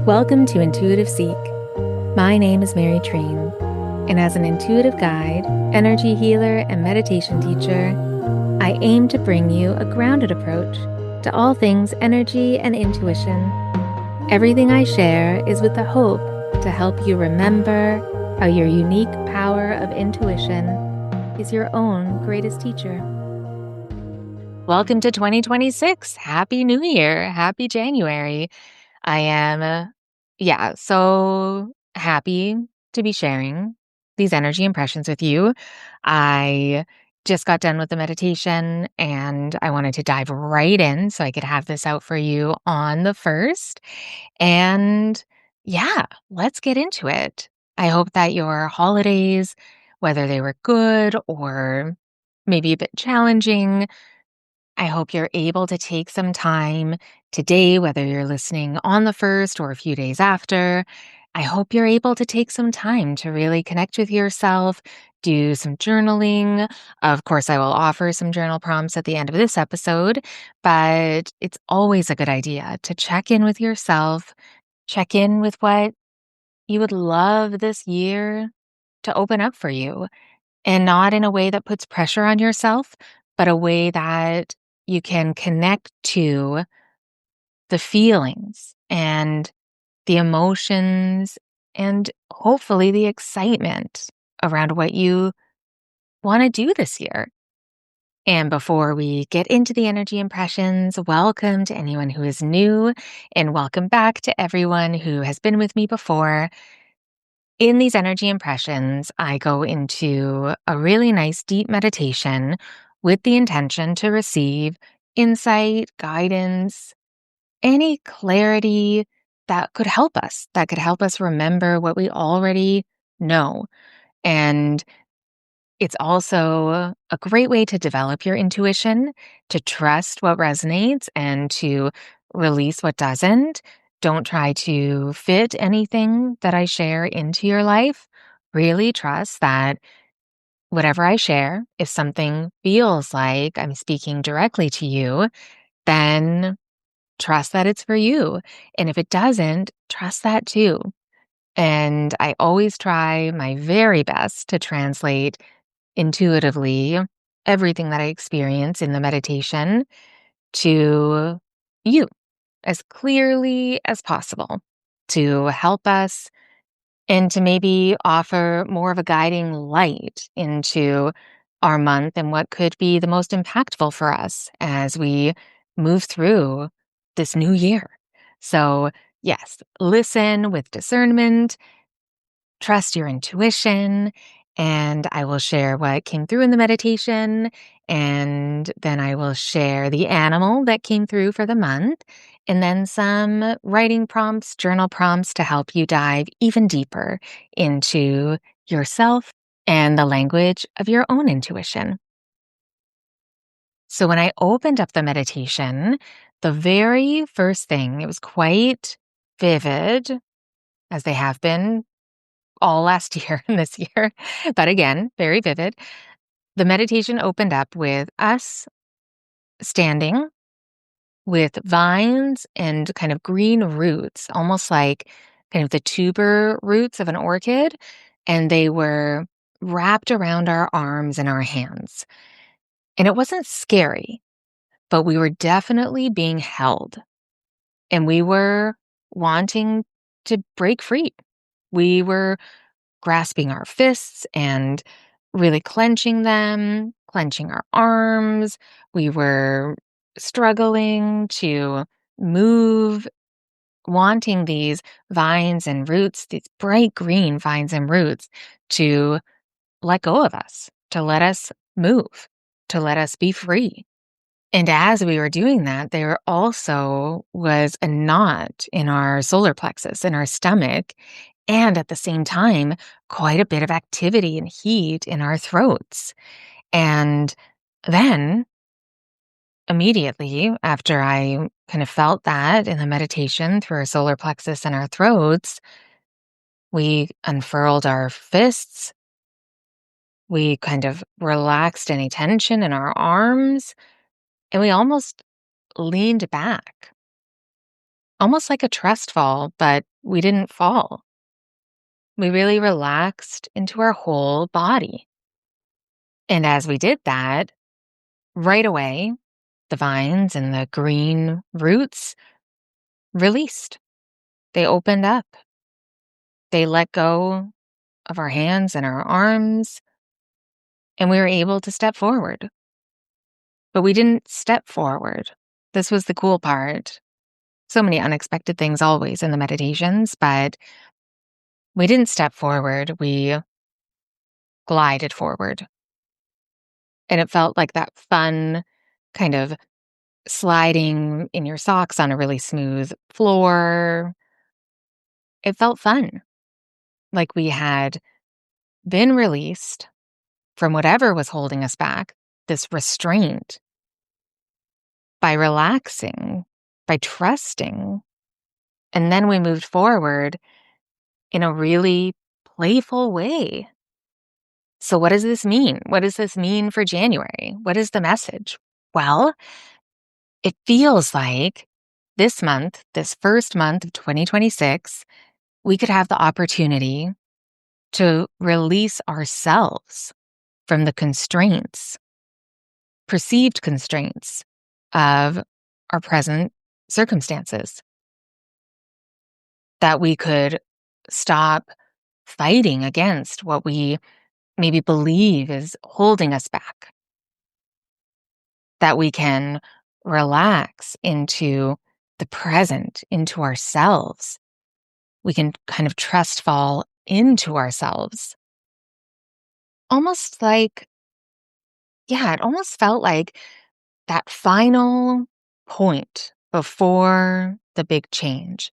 Welcome to Intuitive Seek. My name is Mary Train, and as an intuitive guide, energy healer, and meditation teacher, I aim to bring you a grounded approach to all things energy and intuition. Everything I share is with the hope to help you remember how your unique power of intuition is your own greatest teacher. Welcome to 2026. Happy New Year. Happy January. I am, so happy to be sharing these energy impressions with you. I just got done with the meditation and I wanted to dive right in so I could have this out for you on the first. And let's get into it. I hope that your holidays, whether they were good or maybe a bit challenging, I hope you're able to take some time today, whether you're listening on the first or a few days after. I hope you're able to take some time to really connect with yourself, do some journaling. Of course, I will offer some journal prompts at the end of this episode, but it's always a good idea to check in with yourself, check in with what you would love this year to open up for you, and not in a way that puts pressure on yourself, but a way that you can connect to the feelings and the emotions and hopefully the excitement around what you want to do this year. And before we get into the energy impressions, welcome to anyone who is new and welcome back to everyone who has been with me before. In these energy impressions, I go into a really nice deep meditation with the intention to receive insight, guidance, any clarity that could help us remember what we already know. And it's also a great way to develop your intuition, to trust what resonates and to release what doesn't. Don't try to fit anything that I share into your life. Really trust that whatever I share, if something feels like I'm speaking directly to you, then trust that it's for you. And if it doesn't, trust that too. And I always try my very best to translate intuitively everything that I experience in the meditation to you as clearly as possible to help us and to maybe offer more of a guiding light into our month and what could be the most impactful for us as we move through this new year. So, yes, listen with discernment, trust your intuition, and I will share what came through in the meditation. And then I will share the animal that came through for the month, and then some writing prompts, journal prompts to help you dive even deeper into yourself and the language of your own intuition. So when I opened up the meditation, the very first thing, it was quite vivid, as they have been all last year and this year, but again, very vivid. The meditation opened up with us standing with vines and kind of green roots, almost like kind of the tuber roots of an orchid, and they were wrapped around our arms and our hands. And it wasn't scary, but we were definitely being held and we were wanting to break free. We were grasping our fists and really clenching them, clenching our arms. We were struggling to move, wanting these vines and roots, these bright green vines and roots, to let go of us, to let us move, to let us be free. And as we were doing that, there also was a knot in our solar plexus, in our stomach, and at the same time, quite a bit of activity and heat in our throats. And then immediately after I kind of felt that in the meditation through our solar plexus and our throats, we unfurled our fists. We kind of relaxed any tension in our arms, and we almost leaned back. almost like a trust fall, but we didn't fall. We really relaxed into our whole body. And as we did that, right away, the vines and the green roots released. They opened up. They let go of our hands and our arms, and we were able to step forward. But we didn't step forward. This was the cool part. So many unexpected things always in the meditations, but we didn't step forward. We glided forward. And it felt like that fun kind of sliding in your socks on a really smooth floor. It felt fun, like we had been released from whatever was holding us back, this restraint, by relaxing, by trusting. And then we moved forward in a really playful way. So, what does this mean? What does this mean for January? What is the message? Well, it feels like this month, this first month of 2026, we could have the opportunity to release ourselves from the constraints, perceived constraints of our present circumstances. That we could stop fighting against what we maybe believe is holding us back. That we can relax into the present, into ourselves. We can kind of trust fall into ourselves. Almost like, yeah, it almost felt like that final point before the big change,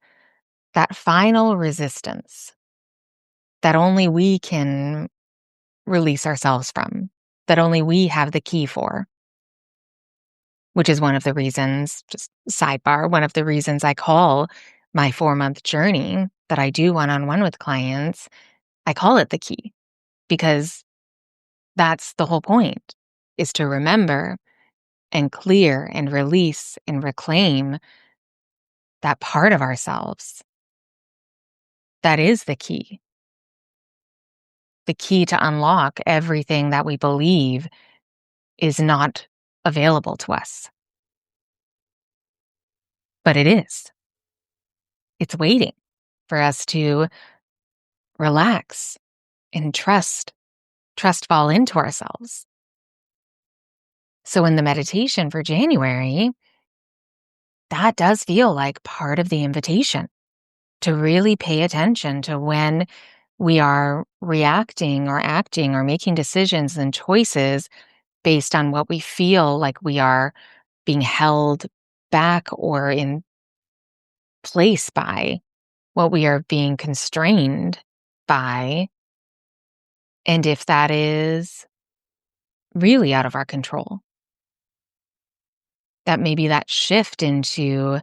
that final resistance that only we can release ourselves from, that only we have the key for, which is one of the reasons, just sidebar, one of the reasons I call my 4-month journey that I do one-on-one with clients, I call it the key because that's the whole point, is to remember and clear and release and reclaim that part of ourselves that is the key to unlock everything that we believe is not available to us. But it is. It's waiting for us to relax and trust fall into ourselves. So in the meditation for January, that does feel like part of the invitation to really pay attention to when we are reacting or acting or making decisions and choices based on what we feel like we are being held back or in place by, what we are being constrained by, and if that is really out of our control. That maybe that shift into,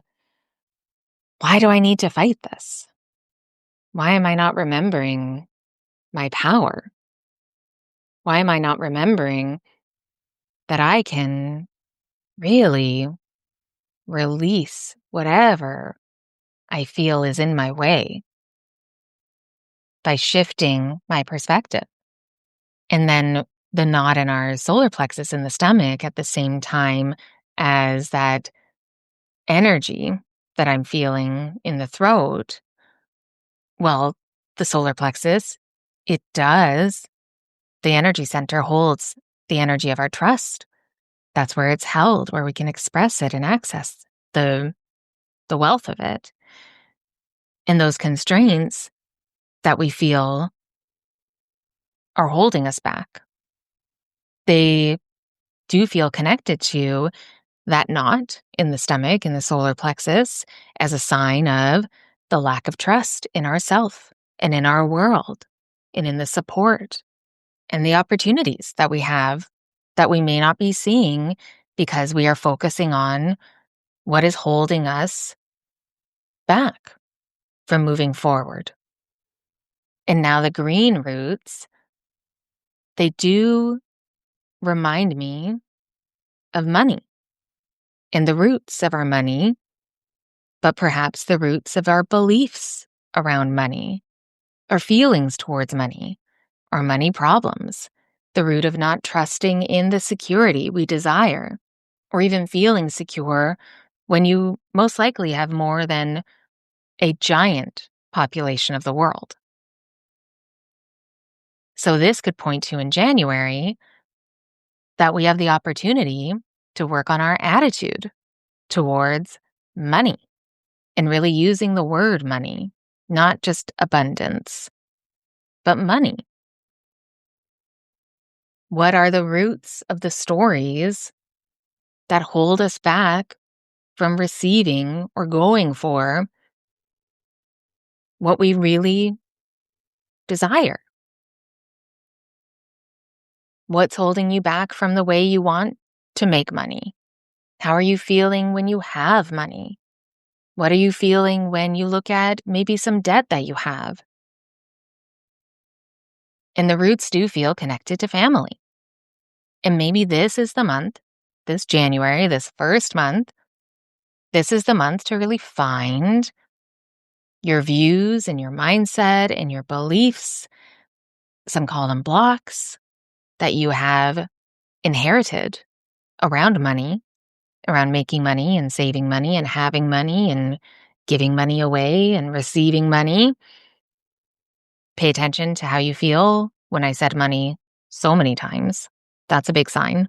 why do I need to fight this? Why am I not remembering my power? Why am I not remembering that I can really release whatever I feel is in my way by shifting my perspective? And then the knot in our solar plexus in the stomach at the same time as that energy that I'm feeling in the throat. Well, the solar plexus, it does. The energy center holds the energy of our trust. That's where it's held, where we can express it and access the wealth of it. And those constraints that we feel are holding us back, they do feel connected to that knot in the stomach, in the solar plexus, as a sign of the lack of trust in ourself and in our world and in the support and the opportunities that we have that we may not be seeing because we are focusing on what is holding us back from moving forward. And now the green roots, they do remind me of money. And the roots of our money but perhaps the roots of our beliefs around money, our feelings towards money, our money problems, the root of not trusting in the security we desire, or even feeling secure when you most likely have more than a giant population of the world. So this could point to in January that we have the opportunity to work on our attitude towards money and really using the word money, not just abundance, but money. What are the roots of the stories that hold us back from receiving or going for what we really desire? What's holding you back from the way you want to make money? How are you feeling when you have money? What are you feeling when you look at maybe some debt that you have? And the roots do feel connected to family. And maybe this is the month, this January, this first month, this is the month to really find your views and your mindset and your beliefs, some call them blocks, that you have inherited around money, around making money and saving money and having money and giving money away and receiving money. Pay attention to how you feel when I said money so many times. That's a big sign.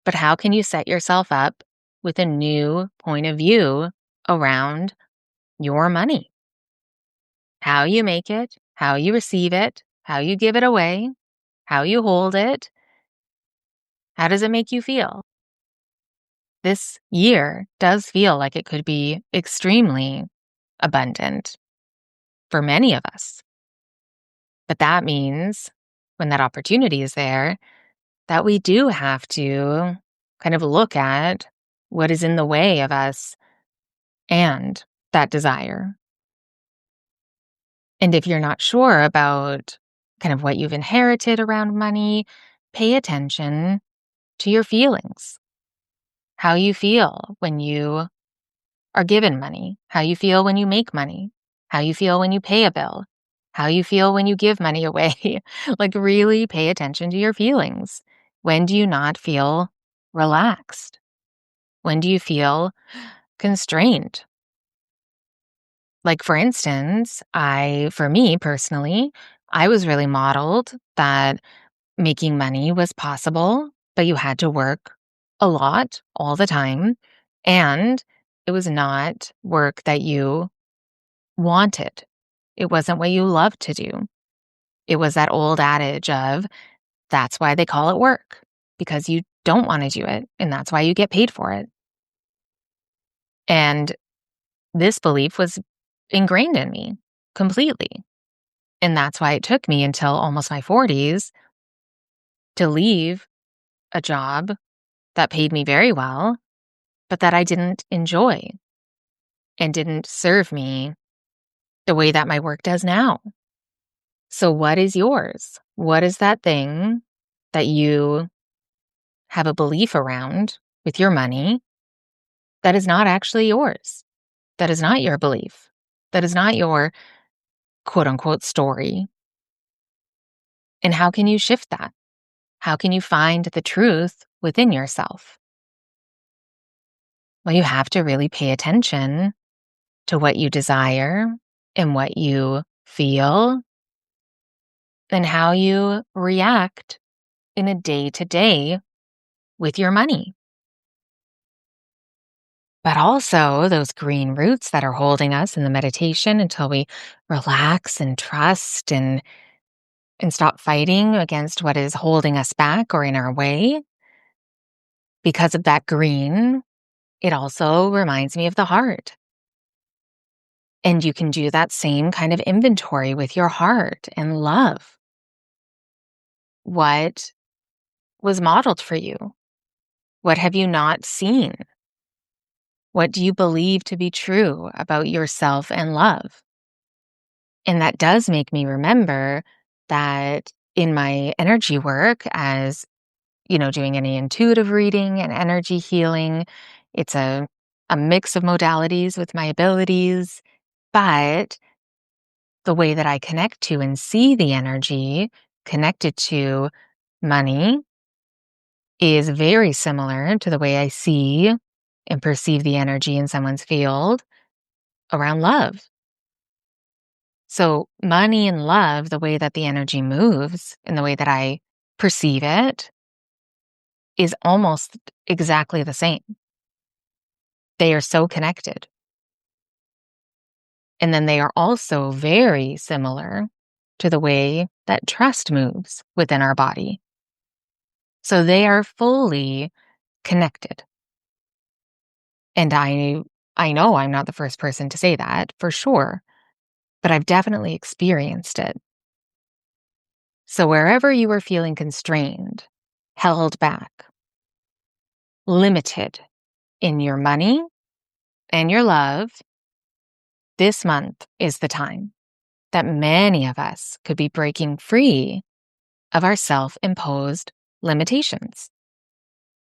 But how can you set yourself up with a new point of view around your money? How you make it, how you receive it, how you give it away, how you hold it. How does it make you feel? This year does feel like it could be extremely abundant for many of us. But that means when that opportunity is there, that we do have to kind of look at what is in the way of us and that desire. And if you're not sure about kind of what you've inherited around money, pay attention to your feelings, how you feel when you are given money, how you feel when you make money, how you feel when you pay a bill, how you feel when you give money away. Like, really pay attention to your feelings. When do you not feel relaxed? When do you feel constrained? Like, for instance, for me personally, I was really modeled that making money was possible, but you had to work a lot all the time. And it was not work that you wanted. It wasn't what you loved to do. It was that old adage of that's why they call it work, because you don't want to do it. And that's why you get paid for it. And this belief was ingrained in me completely. And that's why it took me until almost my 40s to leave a job that paid me very well, but that I didn't enjoy and didn't serve me the way that my work does now. So, what is yours? What is that thing that you have a belief around with your money that is not actually yours? That is not your belief. That is not your quote unquote story. And how can you shift that? How can you find the truth within yourself? Well, you have to really pay attention to what you desire and what you feel and how you react in a day-to-day with your money. But also those green roots that are holding us in the meditation until we relax and trust and stop fighting against what is holding us back or in our way. Because of that green, it also reminds me of the heart. And you can do that same kind of inventory with your heart and love. What was modeled for you? What have you not seen? What do you believe to be true about yourself and love? And that does make me remember that in my energy work, as doing any intuitive reading and energy healing, it's a a mix of modalities with my abilities, but the way that I connect to and see the energy connected to money is very similar to the way I see and perceive the energy in someone's field around love. So, money and love, the way that the energy moves and the way that I perceive it, is almost exactly the same. They are so connected. And then they are also very similar to the way that trust moves within our body. So they are fully connected. And I know I'm not the first person to say that for sure, but I've definitely experienced it. So wherever you are feeling constrained, held back, limited in your money and your love, this month is the time that many of us could be breaking free of our self-imposed limitations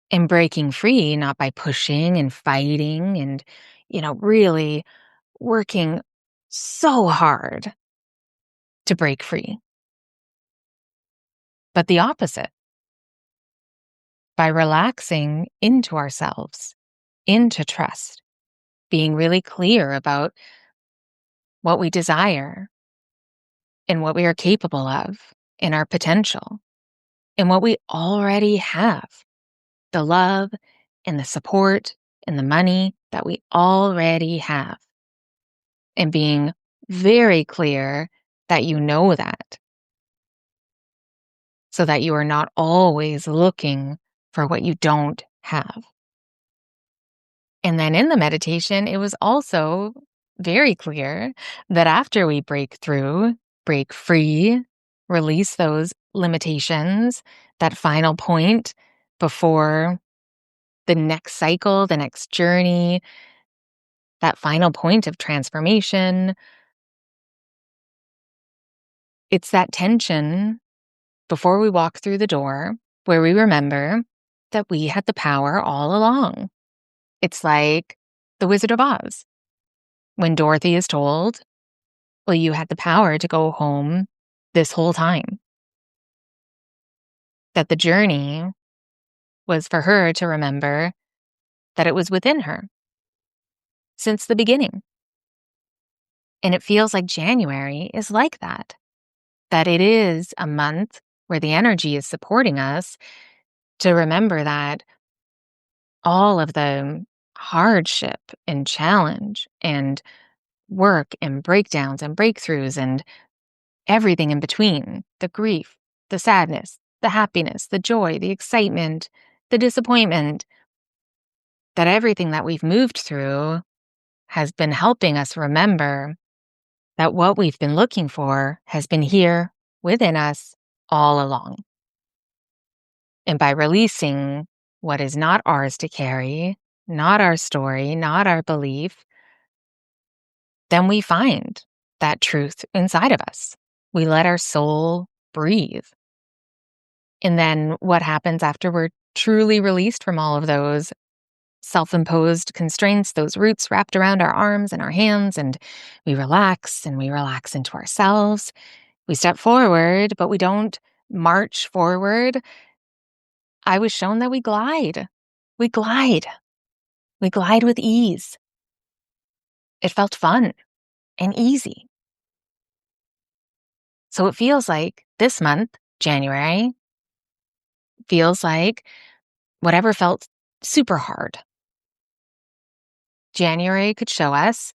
and breaking free not by pushing and fighting and, really working so hard to break free, but the opposite, by relaxing into ourselves, into trust, being really clear about what we desire and what we are capable of and our potential and what we already have, the love and the support and the money that we already have, and being very clear that you know that, so that you are not always looking for what you don't have. And then in the meditation, it was also very clear that after we break through, break free, release those limitations, that final point before the next cycle, the next journey, that final point of transformation, it's that tension before we walk through the door where we remember that we had the power all along. It's like the Wizard of Oz. When Dorothy is told, well, you had the power to go home this whole time. That the journey was for her to remember that it was within her since the beginning. And it feels like January is like that. That it is a month where the energy is supporting us to remember that all of the hardship and challenge and work and breakdowns and breakthroughs and everything in between, the grief, the sadness, the happiness, the joy, the excitement, the disappointment, that everything that we've moved through has been helping us remember that what we've been looking for has been here within us all along. And by releasing what is not ours to carry, not our story, not our belief, then we find that truth inside of us. We let our soul breathe. And then what happens after we're truly released from all of those self-imposed constraints, those roots wrapped around our arms and our hands, and we relax into ourselves. We step forward, but we don't march forward. I was shown that we glide. We glide. We glide with ease. It felt fun and easy. So it feels like this month, January, feels like whatever felt super hard. January could show us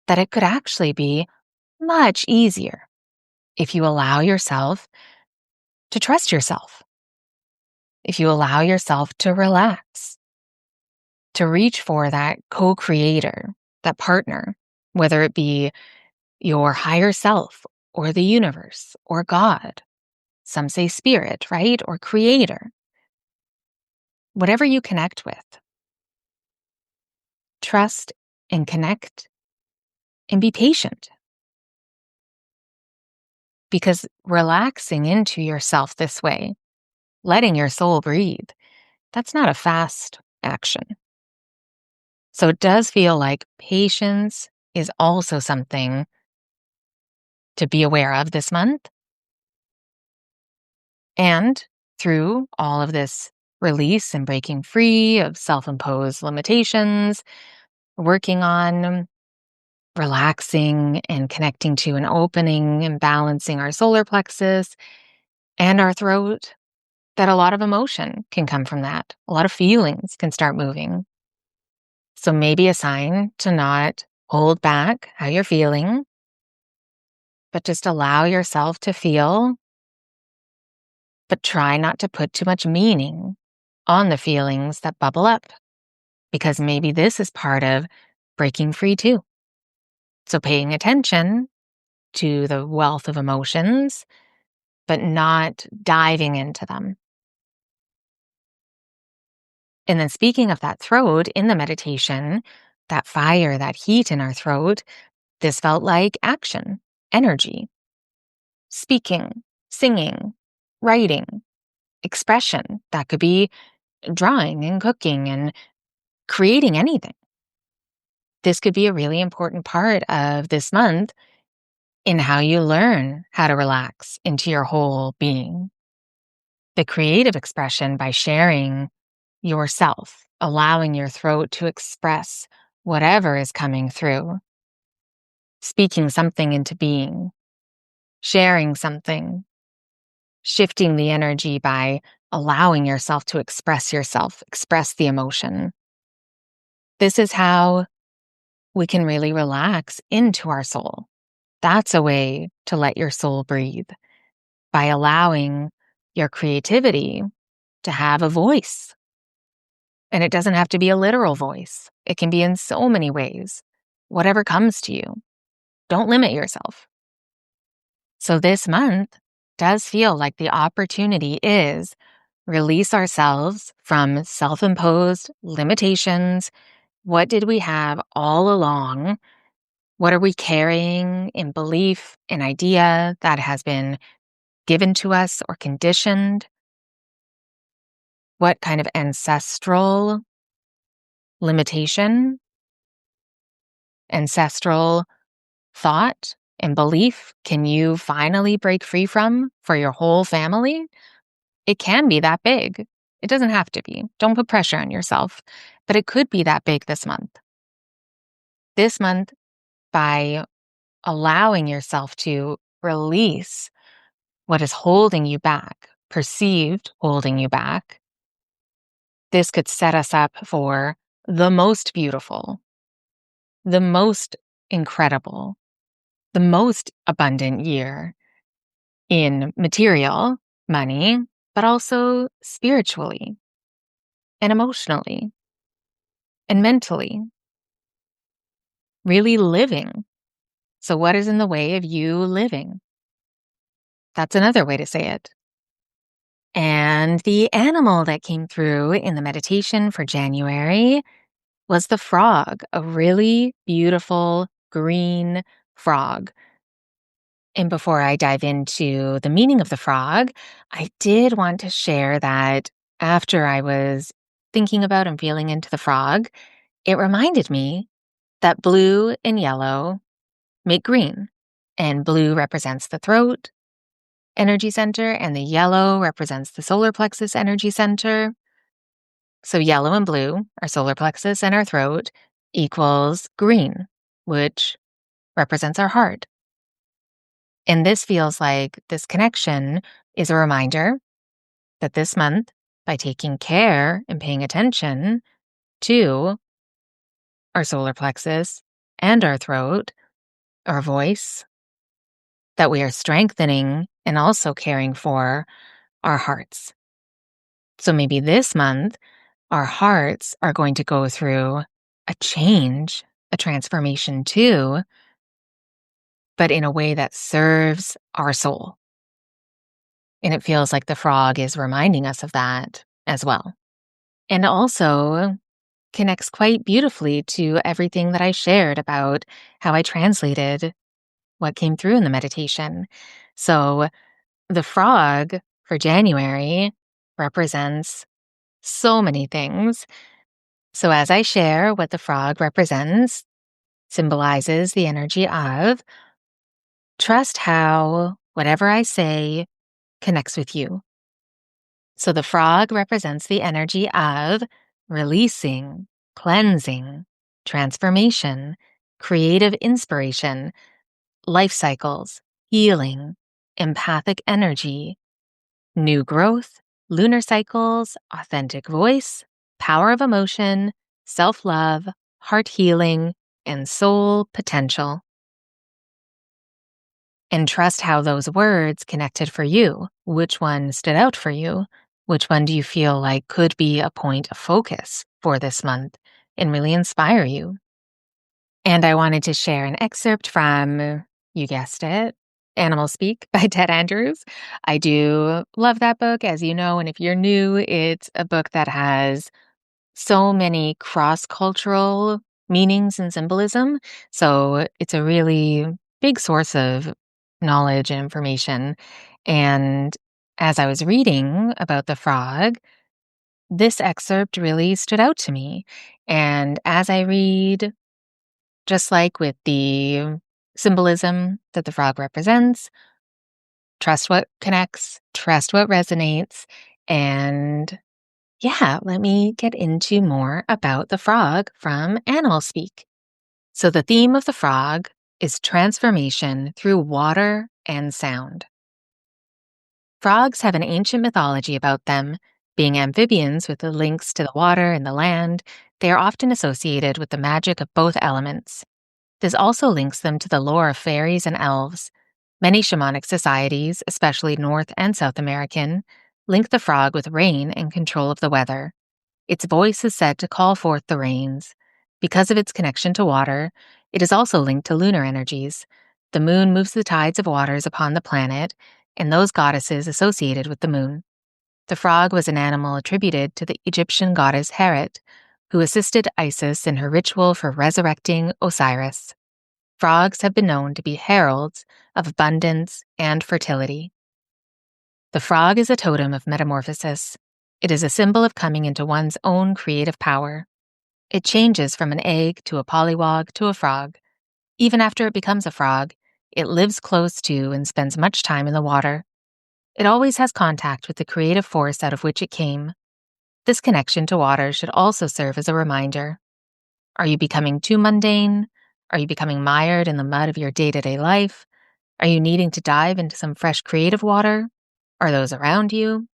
that it could actually be much easier if you allow yourself to trust yourself, if you allow yourself to relax, to reach for that co-creator, that partner, whether it be your higher self or the universe or God. Some say spirit, right? Or creator. Whatever you connect with. Trust and connect and be patient. Because relaxing into yourself this way, letting your soul breathe, that's not a fast action. So it does feel like patience is also something to be aware of this month. And through all of this release and breaking free of self imposed limitations, working on relaxing and connecting to and opening and balancing our solar plexus and our throat, that a lot of emotion can come from that. A lot of feelings can start moving. So maybe a sign to not hold back how you're feeling, but just allow yourself to feel, but try not to put too much meaning on the feelings that bubble up, because maybe this is part of breaking free too. So paying attention to the wealth of emotions, but not diving into them. And then speaking of that throat in the meditation, that fire, that heat in our throat, this felt like action, energy, speaking, singing, writing, expression. That could be drawing and cooking and creating anything. This could be a really important part of this month in how you learn how to relax into your whole being. The creative expression by sharing yourself, allowing your throat to express whatever is coming through, speaking something into being, sharing something, shifting the energy by allowing yourself, express the emotion. This is how we can really relax into our soul. That's a way to let your soul breathe, by allowing your creativity to have a voice. And it doesn't have to be a literal voice. It can be in so many ways. Whatever comes to you. Don't limit yourself. So this month does feel like the opportunity is release ourselves from self-imposed limitations. What did we have all along? What are we carrying in belief, in idea that has been given to us or conditioned? What kind of ancestral limitation, ancestral thought and belief can you finally break free from for your whole family? It can be that big. It doesn't have to be. Don't put pressure on yourself, but it could be that big this month. This month, by allowing yourself to release what is holding you back, perceived holding you back, this could set us up for the most beautiful, the most incredible, the most abundant year in material, money, but also spiritually and emotionally and mentally, really living. So, what is in the way of you living? That's another way to say it. And the animal that came through in the meditation for January was the frog, a really beautiful green frog. And before I dive into the meaning of the frog, I did want to share that after I was thinking about and feeling into the frog, it reminded me that blue and yellow make green. And blue represents the throat energy center, and the yellow represents the solar plexus energy center. So yellow and blue, our solar plexus and our throat, equals green, which represents our heart. And this feels like this connection is a reminder that this month, by taking care and paying attention to our solar plexus and our throat, our voice, that we are strengthening and also caring for our hearts. So maybe this month, our hearts are going to go through a change, a transformation too, but in a way that serves our soul. And it feels like the frog is reminding us of that as well. And also connects quite beautifully to everything that I shared about how I translated what came through in the meditation. So the frog for January represents so many things. So, as I share what the frog represents, symbolizes the energy of, trust how whatever I say connects with you. So, the frog represents the energy of releasing, cleansing, transformation, creative inspiration, life cycles, healing, empathic energy, new growth, lunar cycles, authentic voice, power of emotion, self love, heart healing, and soul potential. And trust how those words connected for you. Which one stood out for you? Which one do you feel like could be a point of focus for this month and really inspire you? And I wanted to share an excerpt from, you guessed it, Animal Speak by Ted Andrews. I do love that book, as you know, and if you're new, it's a book that has so many cross-cultural meanings and symbolism. So it's a really big source of knowledge and information. And as I was reading about the frog, this excerpt really stood out to me. And as I read, just like with the symbolism that the frog represents, trust what connects, trust what resonates, and yeah, let me get into more about the frog from Animal Speak. So, the theme of the frog is transformation through water and sound. Frogs have an ancient mythology about them. Being amphibians with the links to the water and the land, they are often associated with the magic of both elements. This also links them to the lore of fairies and elves. Many shamanic societies, especially North and South American, link the frog with rain and control of the weather. Its voice is said to call forth the rains. Because of its connection to water, it is also linked to lunar energies. The moon moves the tides of waters upon the planet, and those goddesses associated with the moon. The frog was an animal attributed to the Egyptian goddess Heret, who assisted Isis in her ritual for resurrecting Osiris. Frogs have been known to be heralds of abundance and fertility. The frog is a totem of metamorphosis. It is a symbol of coming into one's own creative power. It changes from an egg to a pollywog to a frog. Even after it becomes a frog, it lives close to and spends much time in the water. It always has contact with the creative force out of which it came. This connection to water should also serve as a reminder. Are you becoming too mundane? Are you becoming mired in the mud of your day-to-day life? Are you needing to dive into some fresh creative water? Are those around you?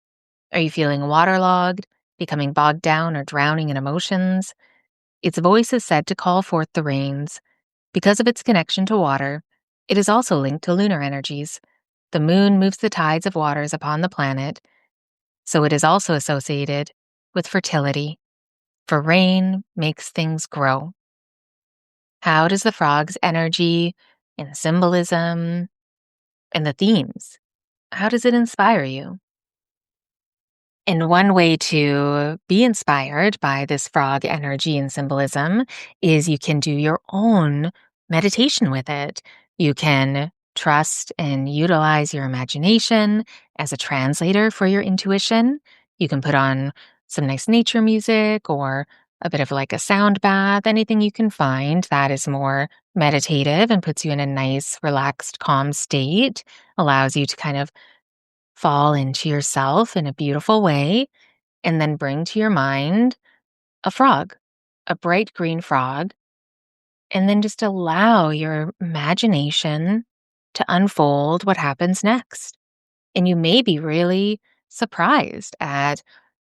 Are you feeling waterlogged, becoming bogged down or drowning in emotions? Its voice is said to call forth the rains. Because of its connection to water, it is also linked to lunar energies. The moon moves the tides of waters upon the planet, so it is also associated with fertility, for rain makes things grow. How does the frog's energy and symbolism and the themes, how does it inspire you? And one way to be inspired by this frog energy and symbolism is you can do your own meditation with it. You can trust and utilize your imagination as a translator for your intuition. You can put on some nice nature music or a bit of like a sound bath, anything you can find that is more meditative and puts you in a nice, relaxed, calm state, allows you to kind of fall into yourself in a beautiful way, and then bring to your mind a frog, a bright green frog, and then just allow your imagination to unfold what happens next. And you may be really surprised at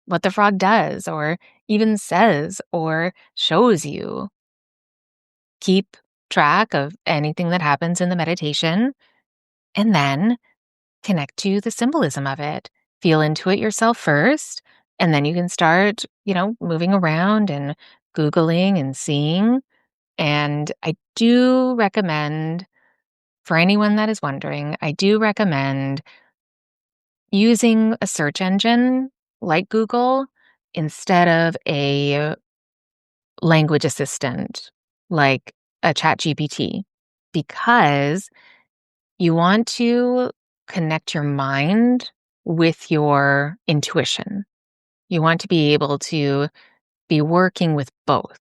what the frog does, or even says, or shows you. Keep track of anything that happens in the meditation, and then connect to the symbolism of it. Feel into it yourself first, and then you can start, moving around and Googling and seeing. And I do recommend, for anyone that is wondering, I do recommend using a search engine like Google instead of a language assistant like a chat GPT, because you want to connect your mind with your intuition. You want to be able to be working with both.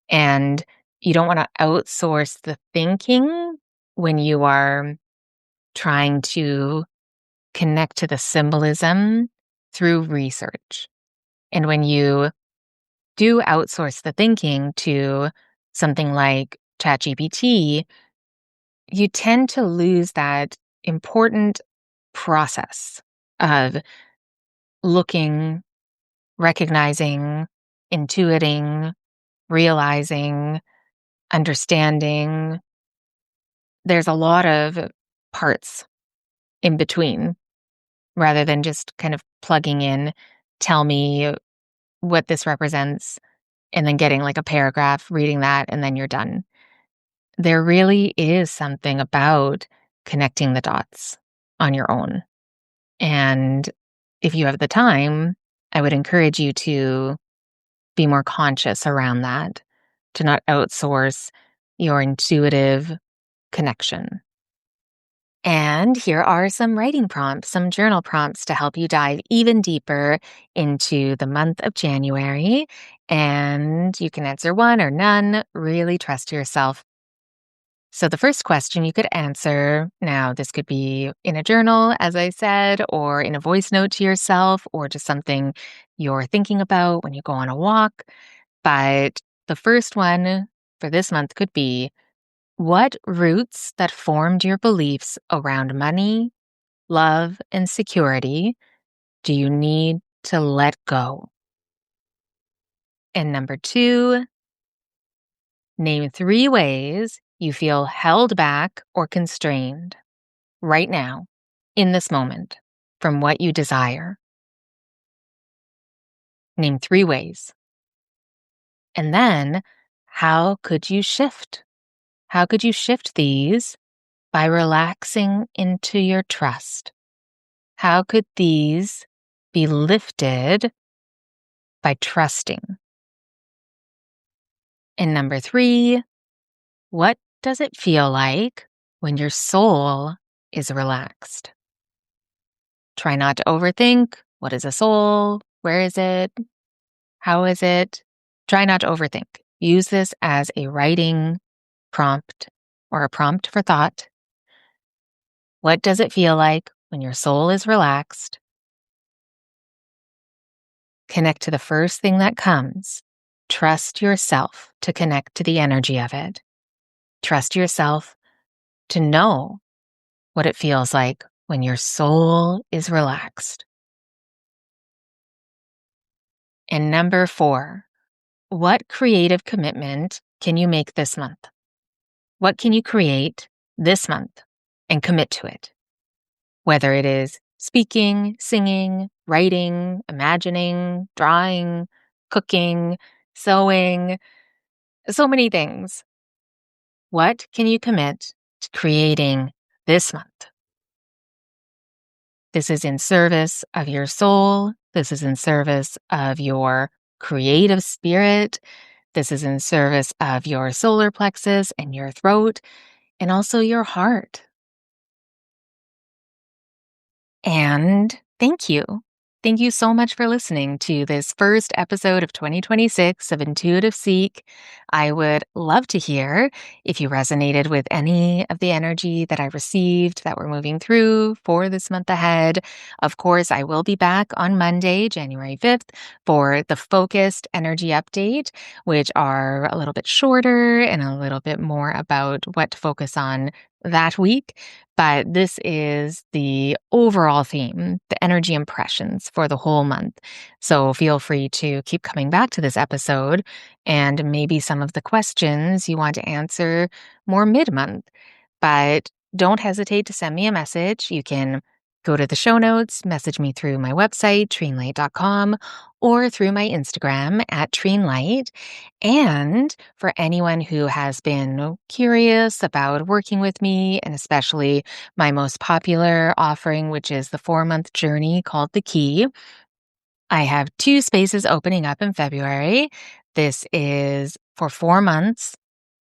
And you don't want to outsource the thinking when you are trying to connect to the symbolism through research. And when you do outsource the thinking to something like ChatGPT, you tend to lose that important process of looking, recognizing, intuiting, realizing, understanding. There's a lot of parts in between rather than just kind of plugging in, tell me what this represents, and then getting like a paragraph, reading that, and then you're done. There really is something about connecting the dots on your own. And if you have the time, I would encourage you to be more conscious around that, to not outsource your intuitive connection. And here are some writing prompts, some journal prompts to help you dive even deeper into the month of January. And you can answer one or none. Really trust yourself. So, the first question you could answer now, this could be in a journal, as I said, or in a voice note to yourself, or just something you're thinking about when you go on a walk. But the first one for this month could be, what roots that formed your beliefs around money, love, and security do you need to let go? And number two, name 3 ways you feel held back or constrained right now, in this moment, from what you desire. Name 3 ways. And then, how could you shift? How could you shift these by relaxing into your trust? How could these be lifted by trusting? And number 3, what does it feel like when your soul is relaxed? Try not to overthink. What is a soul? Where is it? How is it? Try not to overthink. Use this as a writing prompt or a prompt for thought. What does it feel like when your soul is relaxed? Connect to the first thing that comes. Trust yourself to connect to the energy of it. Trust yourself to know what it feels like when your soul is relaxed. And number 4, what creative commitment can you make this month? What can you create this month and commit to it? Whether it is speaking, singing, writing, imagining, drawing, cooking, sewing, so many things. What can you commit to creating this month? This is in service of your soul. This is in service of your creative spirit. This is in service of your solar plexus and your throat, and also your heart. And thank you. Thank you so much for listening to this first episode of 2026 of Intuitive Seek. I would love to hear if you resonated with any of the energy that I received that we're moving through for this month ahead. Of course, I will be back on Monday, January 5th, for the focused energy update, which are a little bit shorter and a little bit more about what to focus on that week. But this is the overall theme, the energy impressions for the whole month. So feel free to keep coming back to this episode and maybe some of the questions you want to answer more mid-month. But don't hesitate to send me a message. You can go to the show notes, message me through my website, treenlight.com, or through my Instagram at treenlight. And for anyone who has been curious about working with me, and especially my most popular offering, which is the 4-month journey called The Key, I have 2 spaces opening up in February. This is for 4 months.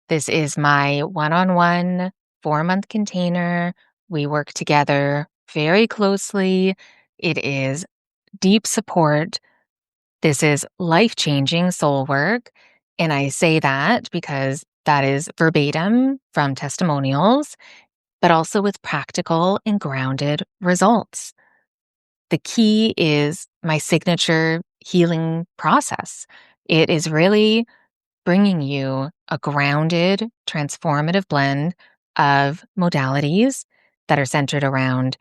This is my one-on-one 4-month container. We work together very closely. It is deep support This is life-changing soul work, and I say that because that is verbatim from testimonials, but also with practical and grounded results. The key is my signature healing process. It is really bringing you a grounded, transformative blend of modalities that are centered around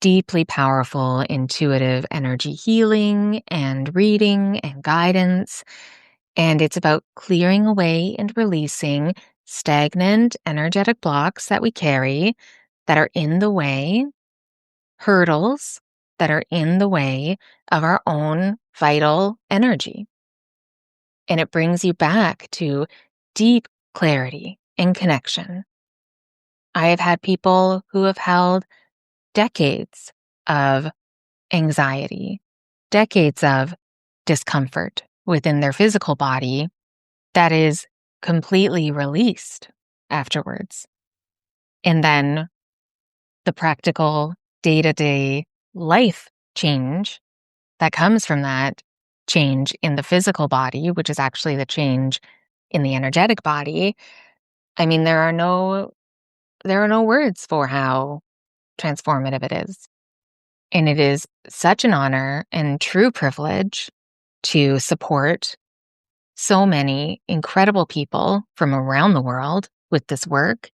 deeply powerful, intuitive energy healing and reading and guidance. And it's about clearing away and releasing stagnant energetic blocks that we carry that are in the way, hurdles that are in the way of our own vital energy. And it brings you back to deep clarity and connection. I have had people who have held decades of anxiety, decades of discomfort within their physical body that is completely released afterwards. And then the practical day to day life change that comes from that change in the physical body, which is actually the change in the energetic body. I mean, there are no words for how transformative it is. And it is such an honor and true privilege to support so many incredible people from around the world with this work.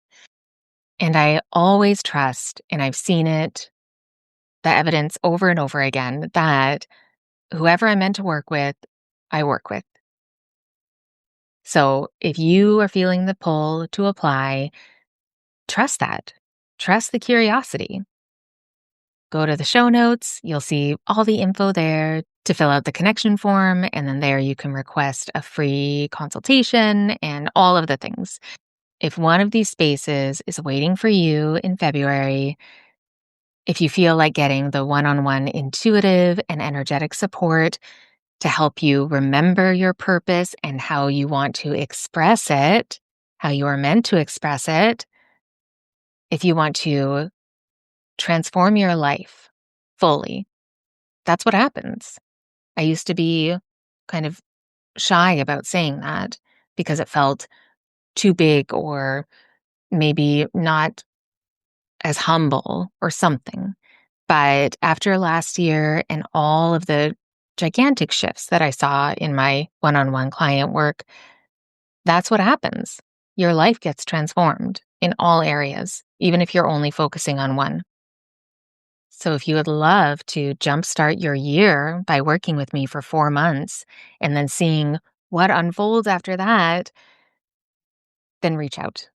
And I always trust, and I've seen it, the evidence over and over again, that whoever I'm meant to work with, I work with. So if you are feeling the pull to apply, trust that. Trust the curiosity. Go to the show notes. You'll see all the info there to fill out the connection form. And then there you can request a free consultation and all of the things. If one of these spaces is waiting for you in February, if you feel like getting the one-on-one intuitive and energetic support to help you remember your purpose and how you want to express it, how you are meant to express it, if you want to transform your life fully, that's what happens. I used to be kind of shy about saying that because it felt too big or maybe not as humble or something. But after last year and all of the gigantic shifts that I saw in my one on one client work, that's what happens. Your life gets transformed in all areas, even if you're only focusing on one. So, if you would love to jumpstart your year by working with me for 4 months and then seeing what unfolds after that, then reach out.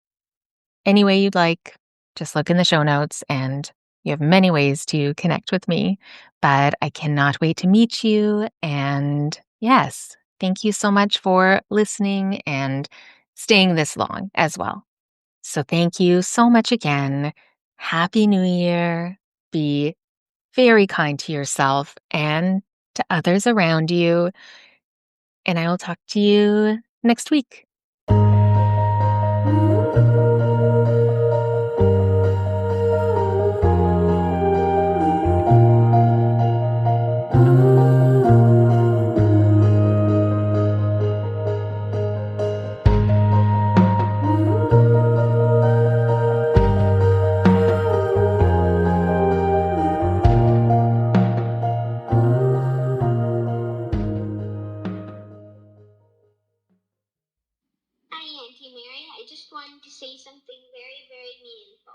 Any way you'd like, just look in the show notes and you have many ways to connect with me. But I cannot wait to meet you. And yes, thank you so much for listening and staying this long as well. So, thank you so much again. Happy New Year. Be very kind to yourself and to others around you. And I will talk to you next week. Hi, Auntie Mary. I just wanted to say something very, very meaningful.